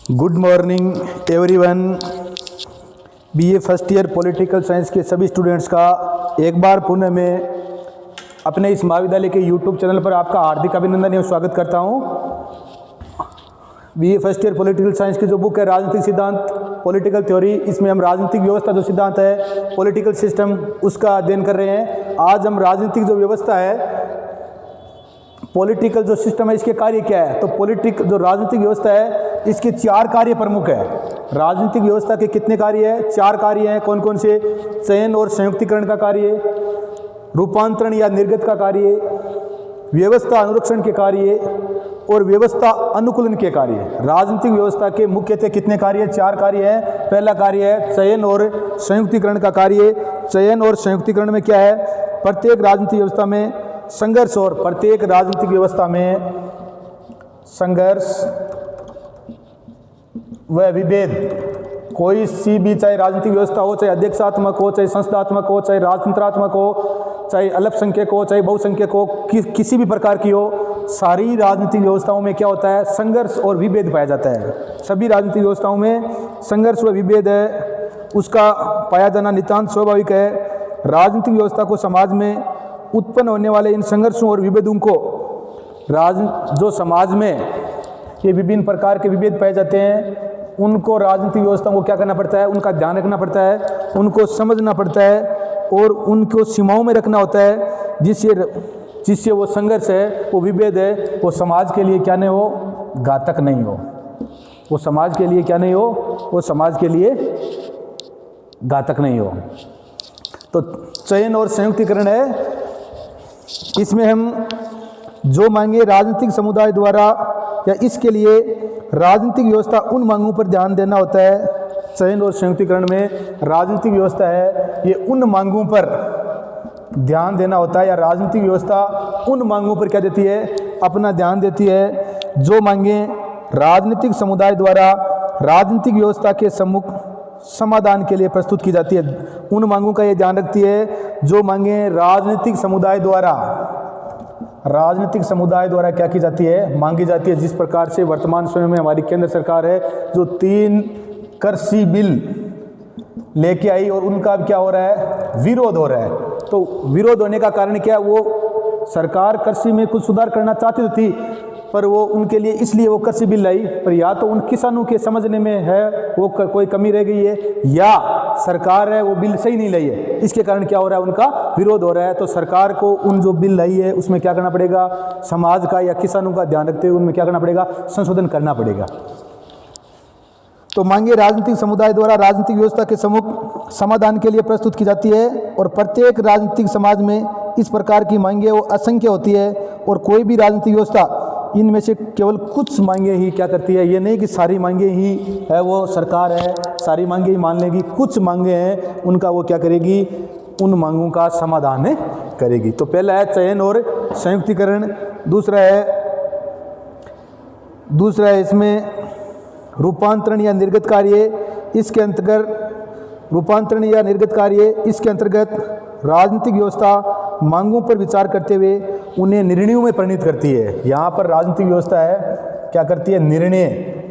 Good morning everyone. BA first year political science के सभी students का एक बार पुनः मैं अपने इस महाविद्यालय के यूट्यूब चैनल पर आपका हार्दिक अभिनंदन एवं स्वागत करता हूं। BA first year political science की जो बुक है राजनीतिक सिद्धांत पॉलिटिकल थ्योरी, इसमें हम राजनीतिक व्यवस्था जो सिद्धांत है पॉलिटिकल सिस्टम उसका अध्ययन कर रहे हैं। आज हम राजनीतिक जो व्यवस्था है पॉलिटिकल जो सिस्टम है इसके कार्य क्या है, तो जो राजनीतिक व्यवस्था है इसके 4 कार्य प्रमुख है। राजनीतिक व्यवस्था के कितने कार्य हैं? 4 कार्य हैं। कौन कौन से? चयन और संयुक्तिकरण का कार्य, रूपांतरण या निर्गत का कार्य, व्यवस्था अनुरक्षण के कार्य और व्यवस्था अनुकूलन के कार्य। राजनीतिक व्यवस्था के मुख्यतः कितने कार्य? 4 कार्य हैं। पहला कार्य है चयन और संयुक्तिकरण का कार्य। चयन और संयुक्तिकरण में क्या है? प्रत्येक राजनीतिक व्यवस्था में संघर्ष और प्रत्येक राजनीतिक व्यवस्था में संघर्ष व विभेद, कोई सी भी चाहे राजनीतिक व्यवस्था हो, चाहे अध्यक्षात्मक हो, चाहे संस्थात्मक हो, चाहे राजतंत्रात्मक हो, चाहे अल्पसंख्यक हो, चाहे बहुसंख्यक हो, किसी भी प्रकार की हो, सारी राजनीतिक व्यवस्थाओं में क्या होता है? संघर्ष और विभेद पाया जाता है। सभी राजनीतिक व्यवस्थाओं में संघर्ष व विभेद है, उसका पाया जाना नितांत स्वाभाविक है। राजनीतिक व्यवस्था को समाज में उत्पन्न होने वाले इन संघर्षों और विभेदों को जो समाज में ये विभिन्न प्रकार के विभेद पाए जाते हैं उनको राजनीतिक व्यवस्था को क्या करना पड़ता है? उनका ध्यान रखना पड़ता है, उनको समझना पड़ता है और उनको सीमाओं में रखना होता है, जिससे वो संघर्ष है, वो विभेद है, वो समाज के लिए क्या नहीं हो? घातक नहीं हो। वो समाज के लिए क्या नहीं हो? वो समाज के लिए घातक नहीं हो। तो चयन और संयुक्तिकरण है, इसमें हम जो मांगे राजनीतिक समुदाय द्वारा या इसके लिए राजनीतिक व्यवस्था उन मांगों पर ध्यान देना होता है। चयन और संयुक्तिकरण में राजनीतिक व्यवस्था है ये उन मांगों पर ध्यान देना होता है, या राजनीतिक व्यवस्था उन मांगों पर क्या देती है? अपना ध्यान देती है जो मांगे राजनीतिक समुदाय द्वारा राजनीतिक व्यवस्था के सम्मुख समाधान के लिए प्रस्तुत की जाती है। उन मांगों का ये ध्यान रखती है जो मांगे राजनीतिक समुदाय द्वारा क्या की जाती है? मांगी जाती है। जिस प्रकार से वर्तमान समय में हमारी केंद्र सरकार है जो 3 कृषि बिल लेके आई और उनका क्या हो रहा है? विरोध हो रहा है। तो विरोध होने का कारण क्या? वो सरकार कृषि में कुछ सुधार करना चाहती थी, पर वो उनके लिए इसलिए वो कृषि बिल लाई, पर या तो उन किसानों के समझने में है वो कोई कमी रह गई है, या सरकार है वो बिल सही नहीं लाई है, इसके कारण क्या हो रहा है? उनका विरोध हो रहा है। तो सरकार को उन जो बिल लाई है उसमें क्या करना पड़ेगा? समाज का या किसानों का ध्यान रखते हुए उनमें क्या करना पड़ेगा? संशोधन करना पड़ेगा। तो मांगे राजनीतिक समुदाय द्वारा राजनीतिक व्यवस्था के सम्मुख समाधान के लिए प्रस्तुत की जाती है और प्रत्येक राजनीतिक समाज में इस प्रकार की मांगे वो असंख्य होती है और कोई भी राजनीतिक व्यवस्था इनमें से केवल कुछ मांगे ही क्या करती है? ये नहीं कि सारी मांगे ही है वो सरकार है सारी मांगे ही मान लेगी। कुछ मांगे हैं उनका वो क्या करेगी? उन मांगों का समाधान करेगी। तो पहला है चयन और संयुक्तिकरण। दूसरा है इसमें रूपांतरण या निर्गत कार्य। इसके अंतर्गत रूपांतरण या निर्गत कार्य इसके अंतर्गत राजनीतिक व्यवस्था मांगों पर विचार करते हुए उन्हें निर्णयों में परिणत करती है। यहाँ पर राजनीतिक व्यवस्था है क्या करती है? निर्णय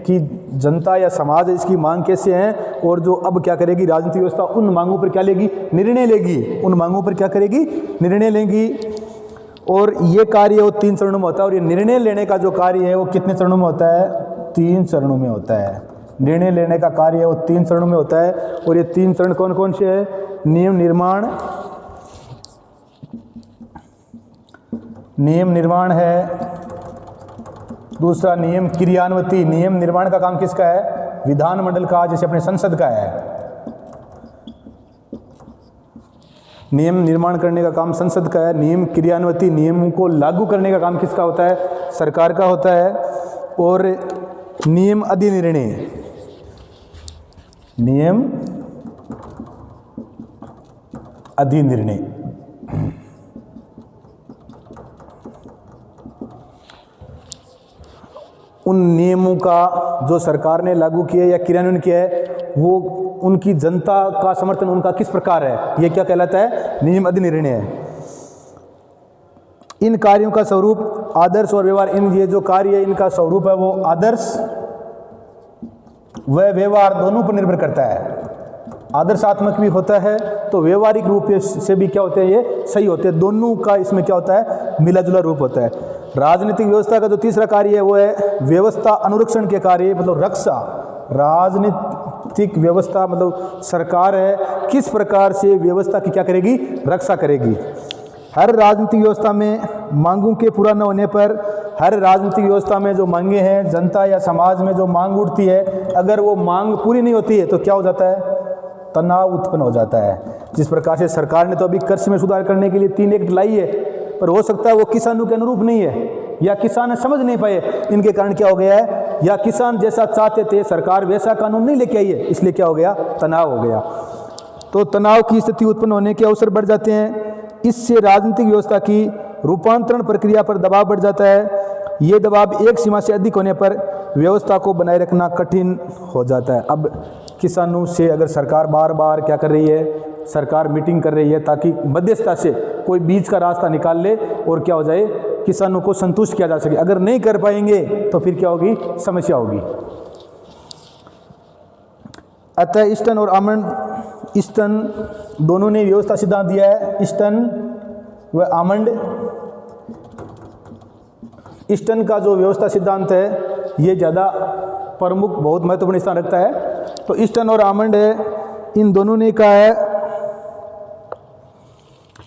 की जनता या समाज इसकी मांग कैसे है और जो अब क्या करेगी? राजनीतिक व्यवस्था उन मांगों पर क्या लेगी? निर्णय लेगी। उन मांगों पर क्या करेगी? निर्णय लेगी। और ये कार्य वो 3 चरणों में होता है। और ये निर्णय लेने का जो कार्य है वो कितने चरणों में होता है? 3 चरणों में होता है। निर्णय लेने का कार्य है वो 3 चरणों में होता है। और ये 3 चरण कौन कौन से है? नियम निर्माण है। दूसरा नियम क्रियान्वती। नियम निर्माण का काम किसका है? विधानमंडल का, जैसे अपने संसद का है। नियम निर्माण करने का काम संसद का है। नियम क्रियान्वती, नियमों को लागू करने का काम किसका होता है? सरकार का होता है। और नियम अधिनिर्णय, नियम अधिनिर्णय उन नियमों का जो सरकार ने लागू किया या क्रियान्वयन किया है वो उनकी जनता का समर्थन उनका किस प्रकार है? ये क्या कहलाता है? नियम अधिनिर्णय है। इन कार्यों का स्वरूप आदर्श और व्यवहार, इन ये जो कार्य है इनका स्वरूप है वो आदर्श व व्यवहार दोनों पर निर्भर करता है। आदर्शात्मक भी होता है तो व्यवहारिक रूप से भी क्या होते हैं, ये सही होते हैं। दोनों का इसमें क्या होता है, मिला जुला रूप होता है। राजनीतिक व्यवस्था का जो तीसरा कार्य है वो है व्यवस्था अनुरक्षण के कार्य, मतलब रक्षा। राजनीतिक व्यवस्था मतलब सरकार है, किस प्रकार से व्यवस्था की क्या करेगी, रक्षा करेगी। हर राजनीतिक व्यवस्था में मांगों के पूरा न होने पर, हर राजनीतिक व्यवस्था में जो मांगे हैं, जनता या समाज में जो मांग उठती है, अगर वो मांग पूरी नहीं होती है तो क्या हो जाता है, तनाव उत्पन्न हो जाता है। जिस प्रकार से सरकार ने तो अभी कृषि में सुधार करने के लिए 3 एक्ट लाई है, पर हो सकता है वो किसानों के अनुरूप नहीं है, या किसान समझ नहीं पाए। इनके कारण क्या हो गया है, या किसान जैसा चाहते थे सरकार वैसा कानून नहीं लेके आई है, इसलिए क्या हो गया, तनाव हो गया। तो तनाव की स्थिति उत्पन्न होने के अवसर बढ़ जाते हैं। इससे राजनीतिक व्यवस्था की रूपांतरण प्रक्रिया पर दबाव बढ़ जाता है। ये दबाव एक सीमा से अधिक होने पर व्यवस्था को बनाए रखना कठिन हो जाता है। अब किसानों से अगर सरकार बार बार क्या कर रही है, सरकार मीटिंग कर रही है ताकि मध्यस्थता से कोई बीच का रास्ता निकाल ले और क्या हो जाए, किसानों को संतुष्ट किया जा सके। अगर नहीं कर पाएंगे तो फिर क्या होगी, समस्या होगी। अतः ईस्टर्न और आमंड, ईस्टर्न दोनों ने व्यवस्था सिद्धांत दिया है, ईस्टर्न व आमंड। ईस्टर्न का जो व्यवस्था सिद्धांत है ये ज़्यादा प्रमुख, बहुत महत्वपूर्ण स्थान रखता है। तो ईस्टर्न और आमंड है, इन दोनों ने कहा है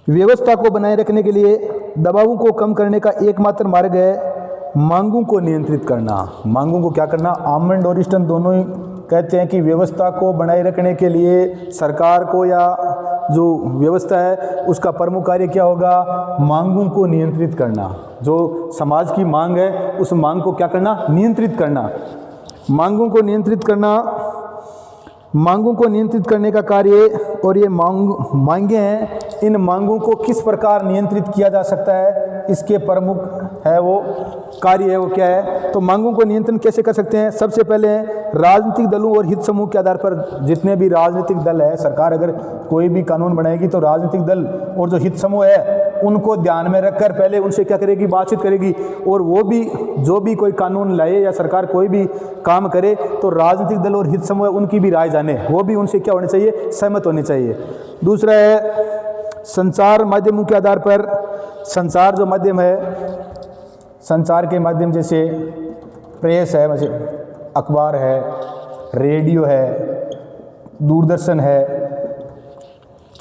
व्यवस्था को बनाए रखने के लिए दबावों को कम करने का एकमात्र मार्ग है मांगों को नियंत्रित करना। मांगों को क्या करना, आमंड और ईस्टर्न दोनों ही कहते हैं कि व्यवस्था को बनाए रखने के लिए सरकार को या जो व्यवस्था है उसका प्रमुख कार्य क्या होगा, मांगों को नियंत्रित करना। जो समाज की मांग है उस मांग को क्या करना, नियंत्रित करना। मांगों को नियंत्रित करना, मांगों को नियंत्रित करने का कार्य, और ये मांगे हैं, इन मांगों को किस प्रकार नियंत्रित किया जा सकता है, इसके प्रमुख है वो कार्य है वो क्या है। तो मांगों को नियंत्रण कैसे कर सकते हैं, सबसे पहले राजनीतिक दलों और हित समूह के आधार पर जितने भी राजनीतिक दल है, सरकार अगर कोई भी कानून बनाएगी तो राजनीतिक दल और जो हित समूह है उनको ध्यान में रखकर पहले उनसे क्या करेगी, बातचीत करेगी। और वो भी जो भी कोई कानून लाए या सरकार कोई भी काम करे तो राजनीतिक दल और हित समूह उनकी भी राय जाने, वो भी उनसे क्या होनी चाहिए, सहमत होनी चाहिए। दूसरा है संचार माध्यमों के आधार पर। संचार जो माध्यम है, संचार के माध्यम जैसे प्रेस है, जैसे अखबार है, रेडियो है, दूरदर्शन है,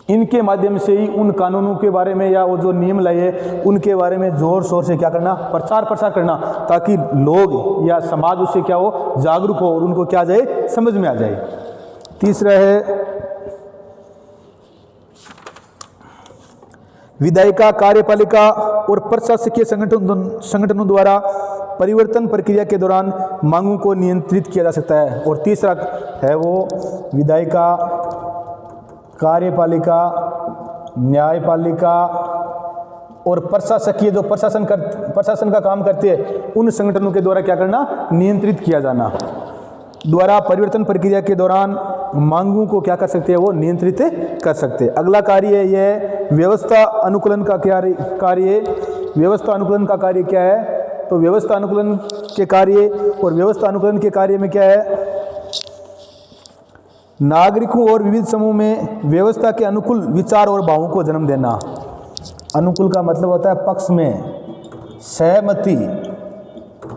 इनके माध्यम से ही उन कानूनों के बारे में या वो जो नियम लाए उनके बारे में जोर शोर से क्या करना, प्रचार प्रसार करना, ताकि लोग या समाज उससे क्या हो, जागरूक हो और उनको क्या आ जाए, समझ में आ जाए। तीसरा है विधायिका, कार्यपालिका और प्रशासकीय संगठनों द्वारा परिवर्तन प्रक्रिया के दौरान मांगों को नियंत्रित किया जा सकता है। और तीसरा है वो विधायिका, कार्यपालिका, न्यायपालिका और प्रशासकीय, जो प्रशासन का काम करते हैं उन संगठनों के द्वारा क्या करना, नियंत्रित किया जाना। द्वारा परिवर्तन प्रक्रिया के दौरान मांगों को क्या कर सकते हैं, वो नियंत्रित कर सकते हैं। अगला कार्य है यह व्यवस्था अनुकूलन का कार्य। व्यवस्था अनुकूलन का कार्य क्या है, तो व्यवस्था अनुकूलन के कार्य, और व्यवस्था अनुकूलन के कार्य में क्या है, नागरिकों और विविध समूह में व्यवस्था के अनुकूल विचार और भावों को जन्म देना। अनुकूल का मतलब होता है पक्ष में, सहमति।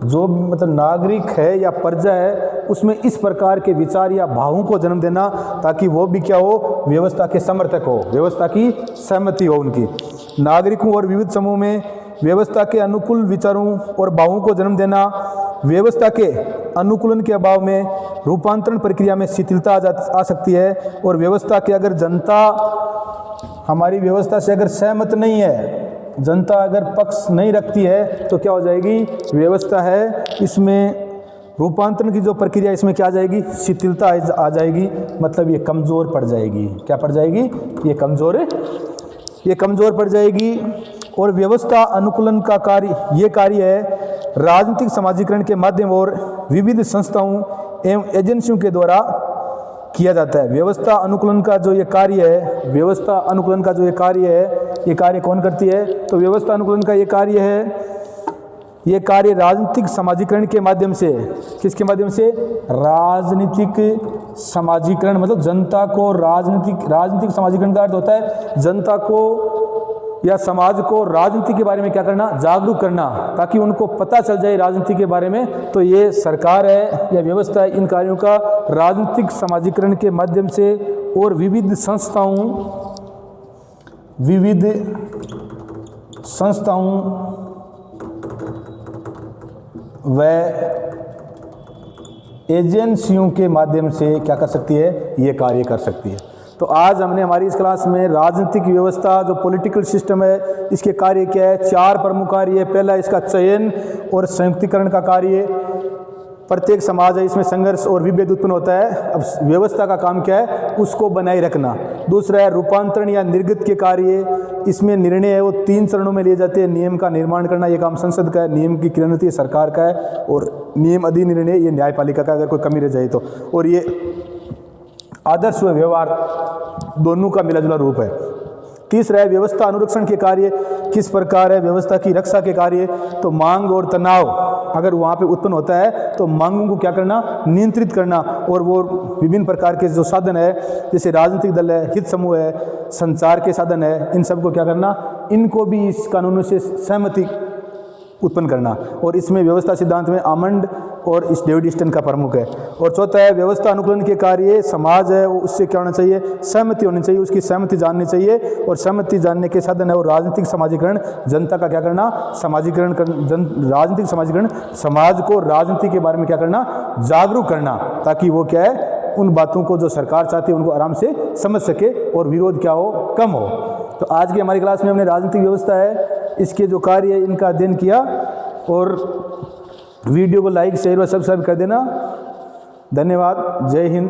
जो मतलब नागरिक है या प्रजा है उसमें इस प्रकार के विचार या भावों को जन्म देना ताकि वो भी क्या हो, व्यवस्था के समर्थक हो, व्यवस्था की सहमति हो उनकी। नागरिकों और विविध समूह में व्यवस्था के अनुकूल विचारों और भावों को जन्म देना। व्यवस्था के अनुकूलन के अभाव में रूपांतरण प्रक्रिया में शिथिलता आ सकती है। और व्यवस्था के अगर जनता हमारी व्यवस्था से अगर सहमत नहीं है, जनता अगर पक्ष नहीं रखती है तो क्या हो जाएगी, व्यवस्था है इसमें रूपांतरण की जो प्रक्रिया इसमें क्या आ जाएगी, शिथिलता आ जाएगी, मतलब ये कमज़ोर पड़ जाएगी। क्या पड़ जाएगी, ये कमज़ोर पड़ जाएगी। और व्यवस्था अनुकूलन का कार्य, ये कार्य है राजनीतिक समाजीकरण के माध्यम और विविध संस्थाओं एवं एजेंसियों के द्वारा किया जाता है। व्यवस्था अनुकूलन का जो ये कार्य है, व्यवस्था अनुकूलन का जो ये कार्य है, ये कार्य कौन करती है, तो व्यवस्था अनुकूलन का ये कार्य है ये कार्य राजनीतिक समाजीकरण के माध्यम से, किसके माध्यम से? राजनीतिक समाजीकरण, मतलब जनता को राजनीतिक समाजीकरण का अर्थ होता है जनता को या समाज को राजनीति के बारे में क्या करना? जागरूक करना, ताकि उनको पता चल जाए राजनीति के बारे में। तो ये सरकार है या व्यवस्था है, इन कार्यों का राजनीतिक समाजीकरण के माध्यम से और विविध संस्थाओं व एजेंसियों के माध्यम से क्या कर सकती है? ये कार्य कर सकती है। तो आज हमने हमारी इस क्लास में राजनीतिक व्यवस्था, जो पॉलिटिकल सिस्टम है, इसके कार्य क्या है? 4 प्रमुख कार्य है। पहला इसका चयन और संयुक्तिकरण का कार्य। प्रत्येक समाज है, इसमें संघर्ष और विभेद उत्पन्न होता है। अब व्यवस्था का काम क्या है? उसको बनाए रखना। दूसरा है रूपांतरण या निर्गत के कार्य। इसमें निर्णय है वो 3 चरणों में लिए जाते हैं। नियम का निर्माण करना, ये काम संसद का है। नियम की क्रियान्वित सरकार का है। और नियम अधिनिर्णय ये न्यायपालिका का, अगर कोई कमी रह जाए तो। और ये आदर्श व व्यवहार दोनों का मिला जुला रूप है। तीसरा है व्यवस्था अनुरक्षण के कार्य। किस प्रकार है व्यवस्था की रक्षा के कार्य? तो मांग और तनाव अगर वहाँ पे उत्पन्न होता है तो मांगों को क्या करना? नियंत्रित करना। और वो विभिन्न प्रकार के जो साधन है, जैसे राजनीतिक दल है, हित समूह है, संचार के साधन है, इन सबको क्या करना? इनको भी इस कानूनों से सहमति उत्पन्न करना। और इसमें व्यवस्था सिद्धांत में आमंड और इस डेविड स्टन का प्रमुख है। और चौथा है व्यवस्था अनुकूलन के कार्य। समाज है वो, उससे क्या होना चाहिए? सहमति होनी चाहिए, उसकी सहमति जाननी चाहिए। और सहमति जानने के साधन है वो राजनीतिक समाजीकरण। जनता का क्या करना? समाजीकरण राजनीतिक समाजीकरण, समाज को राजनीति के बारे में क्या करना? जागरूक करना, ताकि वो क्या है? उन बातों को जो सरकार चाहती है उनको आराम से समझ सके और विरोध क्या हो? कम हो। तो आज की हमारी क्लास में हमने राजनीतिक व्यवस्था है, इसके जो कार्य है इनका अध्ययन किया। और वीडियो को लाइक, शेयर व सब्सक्राइब कर देना। धन्यवाद। जय हिंद।